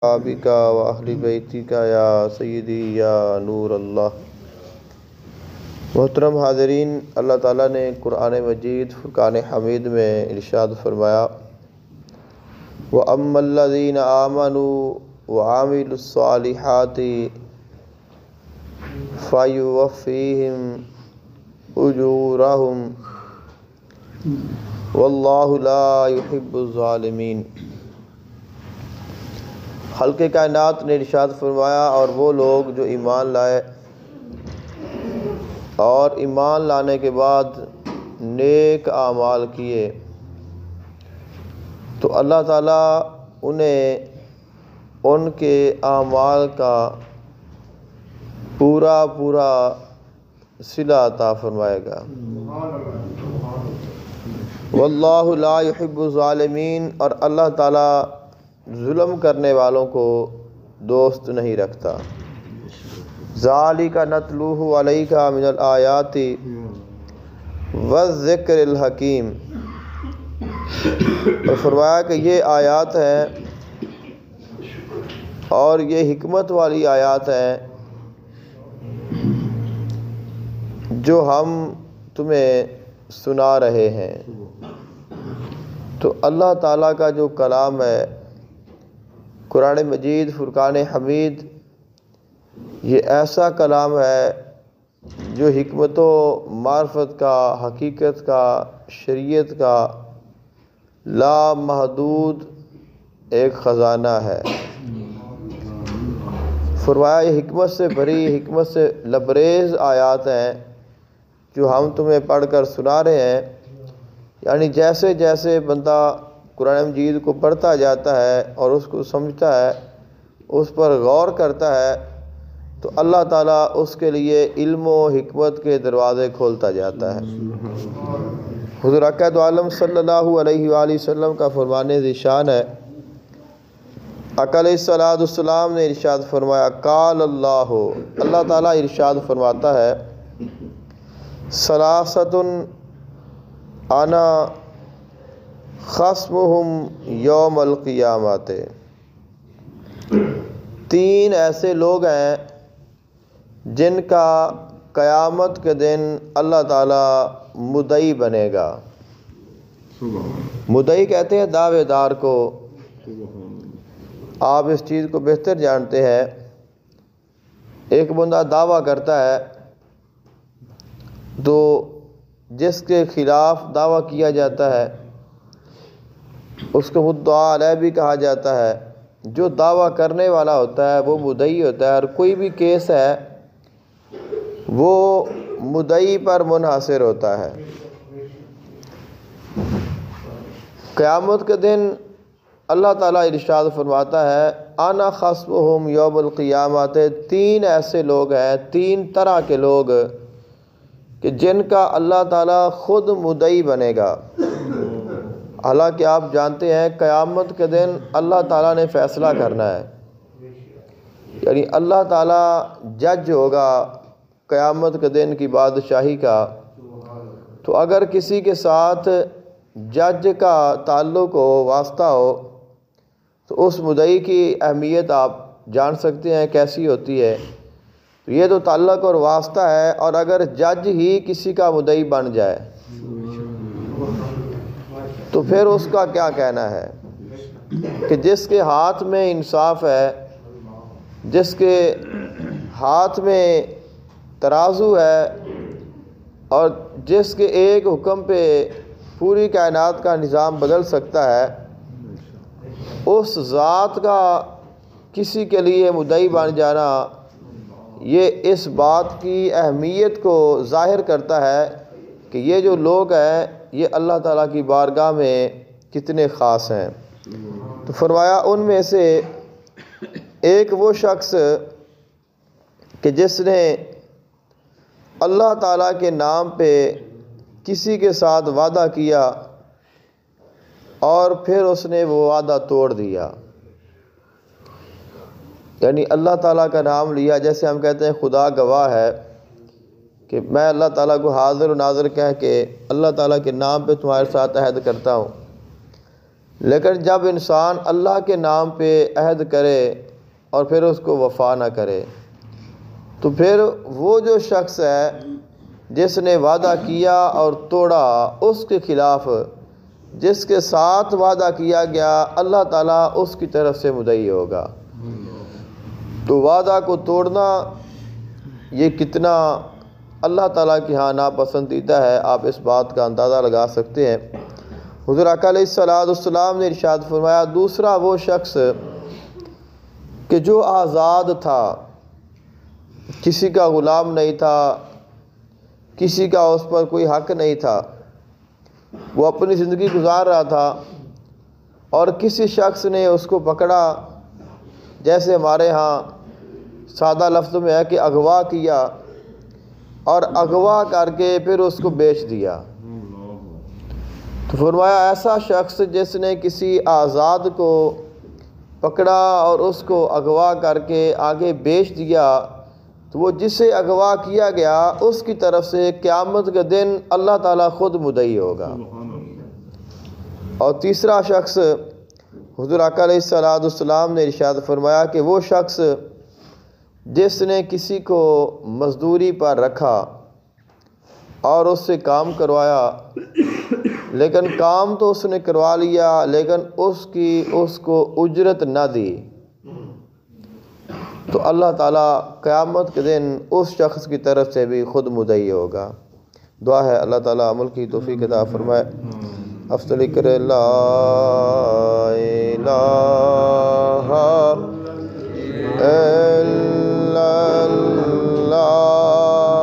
آبک و اہل بیتک یا سیدی یا نور اللہ۔ محترم حاضرین، اللہ تعالیٰ نے قرآن مجید فرقان حمید میں ارشاد فرمایا وَأَمَّا الَّذِينَ آمَنُوا وَعَمِلُوا الصَّالِحَاتِ فَيُوَفِّيهِمْ أُجُورَهُمْ وَاللَّهُ لَا يُحِبُّ الظَّالِمِينَ۔ خالق کائنات نے ارشاد فرمایا، اور وہ لوگ جو ایمان لائے اور ایمان لانے کے بعد نیک اعمال کیے تو اللہ تعالیٰ انہیں ان کے اعمال کا پورا صلہ عطا فرمائے گا۔ واللہ لا يحب الظالمین، اور اللہ تعالیٰ ظلم کرنے والوں کو دوست نہیں رکھتا۔ ذالک نتلوہ علیک من الآیات والذکر الحکیم، اور فرمایا کہ یہ آیات ہیں اور یہ حکمت والی آیات ہیں جو ہم تمہیں سنا رہے ہیں۔ تو اللہ تعالیٰ کا جو کلام ہے قرآن مجید فرقان حمید، یہ ایسا کلام ہے جو حکمت و معرفت کا، حقیقت کا، شریعت کا لامحدود ایک خزانہ ہے۔ فرمایا یہ حکمت سے بھری، حکمت سے لبریز آیات ہیں جو ہم تمہیں پڑھ کر سنا رہے ہیں۔ یعنی جیسے جیسے بندہ قرآن مجید کو پڑھتا جاتا ہے اور اس کو سمجھتا ہے، اس پر غور کرتا ہے، تو اللہ تعالیٰ اس کے لیے علم و حکمت کے دروازے کھولتا جاتا ہے۔ حضور اقدس عالم صلی اللہ علیہ وآلہ وسلم کا فرمان ذیشان ہے، آقا علیہ الصلوۃ والسلام نے ارشاد فرمایا، قال اللہ تعالیٰ ارشاد فرماتا ہے، ثلاثۃ انا خصمہم یوم القیامت، تین ایسے لوگ ہیں جن کا قیامت کے دن اللہ تعالیٰ مدعی بنے گا۔ مدعی کہتے ہیں دعوے دار کو۔ آپ اس چیز کو بہتر جانتے ہیں، ایک بندہ دعویٰ کرتا ہے تو جس کے خلاف دعویٰ کیا جاتا ہے اس کو مدعا علیہ بھی کہا جاتا ہے۔ جو دعویٰ کرنے والا ہوتا ہے وہ مدعی ہوتا ہے، اور کوئی بھی کیس ہے وہ مدعی پر منحصر ہوتا ہے۔ قیامت کے دن اللہ تعالیٰ ارشاد فرماتا ہے، انا خصمہم یوم القیامت، تین ایسے لوگ ہیں، تین طرح کے لوگ کہ جن کا اللہ تعالیٰ خود مدعی بنے گا۔ حالانکہ آپ جانتے ہیں قیامت کے دن اللہ تعالیٰ نے فیصلہ کرنا ہے، یعنی اللہ تعالیٰ جج ہوگا قیامت کے دن کی بادشاہی کا۔ تو اگر کسی کے ساتھ جج کا تعلق ہو، واسطہ ہو، تو اس مدعی کی اہمیت آپ جان سکتے ہیں کیسی ہوتی ہے۔ تو یہ تو تعلق اور واسطہ ہے، اور اگر جج ہی کسی کا مدعی بن جائے تو پھر اس کا کیا کہنا ہے کہ جس کے ہاتھ میں انصاف ہے، جس کے ہاتھ میں ترازو ہے، اور جس کے ایک حکم پہ پوری کائنات کا نظام بدل سکتا ہے، اس ذات کا کسی کے لیے مدعی بن جانا، یہ اس بات کی اہمیت کو ظاہر کرتا ہے کہ یہ جو لوگ ہیں یہ اللہ تعالیٰ کی بارگاہ میں کتنے خاص ہیں۔ تو فرمایا ان میں سے ایک وہ شخص کہ جس نے اللہ تعالیٰ کے نام پہ کسی کے ساتھ وعدہ کیا اور پھر اس نے وہ وعدہ توڑ دیا، یعنی اللہ تعالیٰ کا نام لیا، جیسے ہم کہتے ہیں خدا گواہ ہے کہ میں اللہ تعالیٰ کو حاضر و ناظر کہہ کے اللہ تعالیٰ کے نام پہ تمہارے ساتھ عہد کرتا ہوں، لیکن جب انسان اللہ کے نام پہ عہد کرے اور پھر اس کو وفا نہ کرے تو پھر وہ جو شخص ہے جس نے وعدہ کیا اور توڑا، اس کے خلاف جس کے ساتھ وعدہ کیا گیا اللہ تعالیٰ اس کی طرف سے مدعی ہوگا۔ تو وعدہ کو توڑنا یہ کتنا اللہ تعالیٰ کی ہاں ناپسندیدہ ہے، آپ اس بات کا اندازہ لگا سکتے ہیں۔ حضور آقا علیہ السلام نے ارشاد فرمایا، دوسرا وہ شخص کہ جو آزاد تھا، کسی کا غلام نہیں تھا، کسی کا اس پر کوئی حق نہیں تھا، وہ اپنی زندگی گزار رہا تھا اور کسی شخص نے اس کو پکڑا، جیسے ہمارے ہاں سادہ لفظ میں ہے کہ اغوا کیا، اور اغوا کر کے پھر اس کو بیچ دیا۔ تو فرمایا ایسا شخص جس نے کسی آزاد کو پکڑا اور اس کو اغوا کر کے آگے بیچ دیا، تو وہ جسے اغوا کیا گیا اس کی طرف سے قیامت کے دن اللہ تعالیٰ خود مدعی ہوگا۔ اور تیسرا شخص حضور آقا علیہ السلام نے ارشاد فرمایا کہ وہ شخص جس نے کسی کو مزدوری پر رکھا اور اس سے کام کروایا، لیکن کام تو اس نے کروا لیا لیکن اس کو اجرت نہ دی، تو اللہ تعالیٰ قیامت کے دن اس شخص کی طرف سے بھی خود مدعی ہوگا۔ دعا ہے اللہ تعالیٰ عمل کی توفیق عطا فرمائے۔ افضل کرے لا الہ